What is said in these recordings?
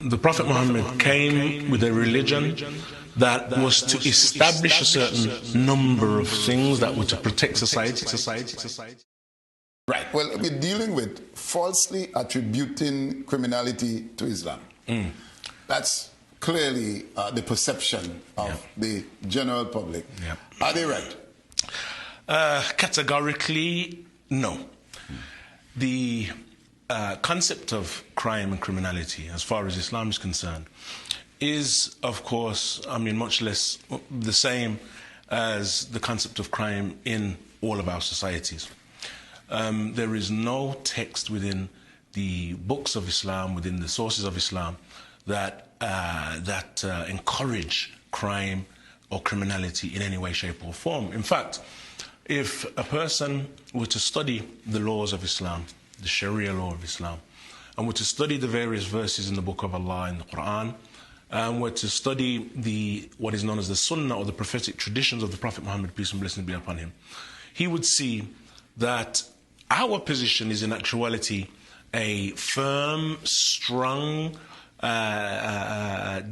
The Prophet Muhammad came with a religion that was to establish a certain number of things that were to protect society. Right. Well, we're dealing with falsely attributing criminality to Islam. That's clearly the perception of the general public. Are they right? Categorically, no. The concept of crime and criminality, as far as Islam is concerned, is, of course, much less the same as the concept of crime in all of our societies. There is no text within the books of Islam, within the sources of Islam, that encourage crime or criminality in any way, shape or form. In fact, if a person were to study the laws of Islam, the Sharia law of Islam, and were to study the various verses in the Book of Allah in the Quran, and were to study what is known as the Sunnah or the prophetic traditions of the Prophet Muhammad, peace and blessings be upon him, he would see that our position is in actuality a firm, strong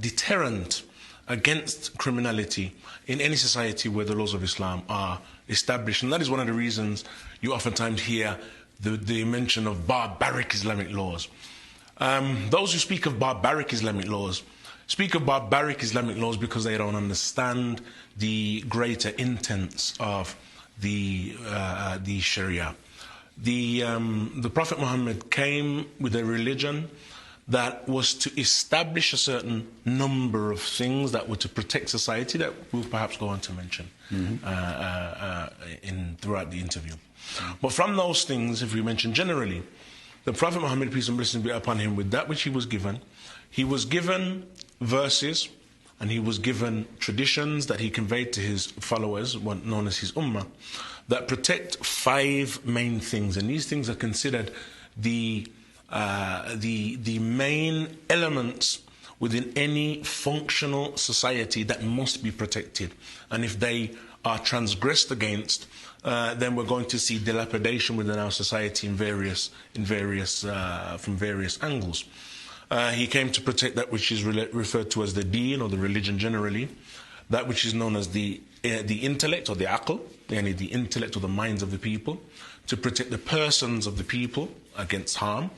deterrent against criminality in any society where the laws of Islam are established. And that is one of the reasons you oftentimes hear the mention of barbaric Islamic laws. Those who speak of barbaric Islamic laws speak of barbaric Islamic laws because they don't understand the greater intents of the Sharia. The Prophet Muhammad came with a religion that was to establish a certain number of things that were to protect society that we'll perhaps go on to mention throughout the interview. But from those things, if we mention generally, the Prophet Muhammad, peace and blessings be upon him, with that which he was given verses and he was given traditions that he conveyed to his followers, what known as his ummah, that protect 5 main things. And these things are considered the main elements within any functional society that must be protected. And if they are transgressed against, then we're going to see dilapidation within our society from various angles. He came to protect that which is referred to as the deen, or the religion generally, that which is known as the intellect or the aql, the intellect or the minds of the people, to protect the persons of the people against harm,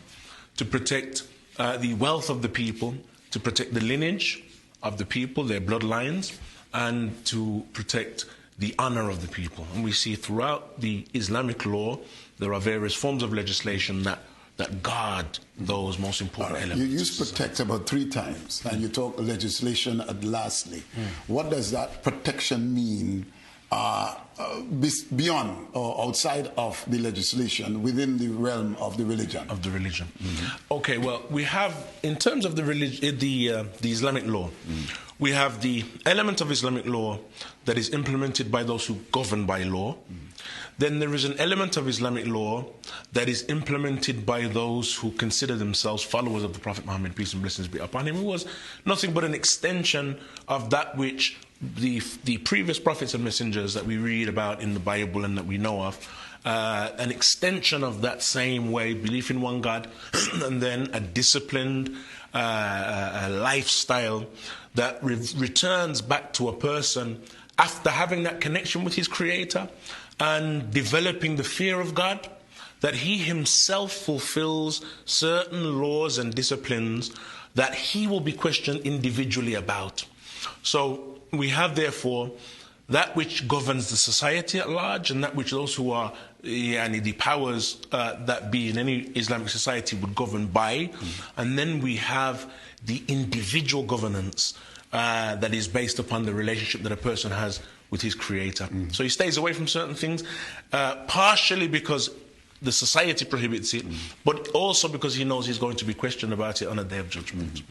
to protect the wealth of the people, to protect the lineage of the people, their bloodlines, and to protect the honor of the people. And we see throughout the Islamic law, there are various forms of legislation that guard those most important elements. You use protect about 3 times, and you talk legislation lastly. What does that protection mean beyond or outside of the legislation, within the realm of the religion? Okay, well, we have, in terms of the Islamic law, we have the element of Islamic law that is implemented by those who govern by law. Then there is an element of Islamic law that is implemented by those who consider themselves followers of the Prophet Muhammad, peace and blessings be upon him, who was nothing but an extension of that which the previous prophets and messengers that we read about in the Bible and that we know of, an extension of that same way, belief in one God, and then a disciplined lifestyle that returns back to a person after having that connection with his Creator and developing the fear of God, that he himself fulfills certain laws and disciplines that he will be questioned individually about. So we have, therefore, that which governs the society at large, and that which those who are the powers that be in any Islamic society would govern by. And then we have the individual governance that is based upon the relationship that a person has with his Creator. So he stays away from certain things, partially because the society prohibits it, but also because he knows he's going to be questioned about it on a day of judgment.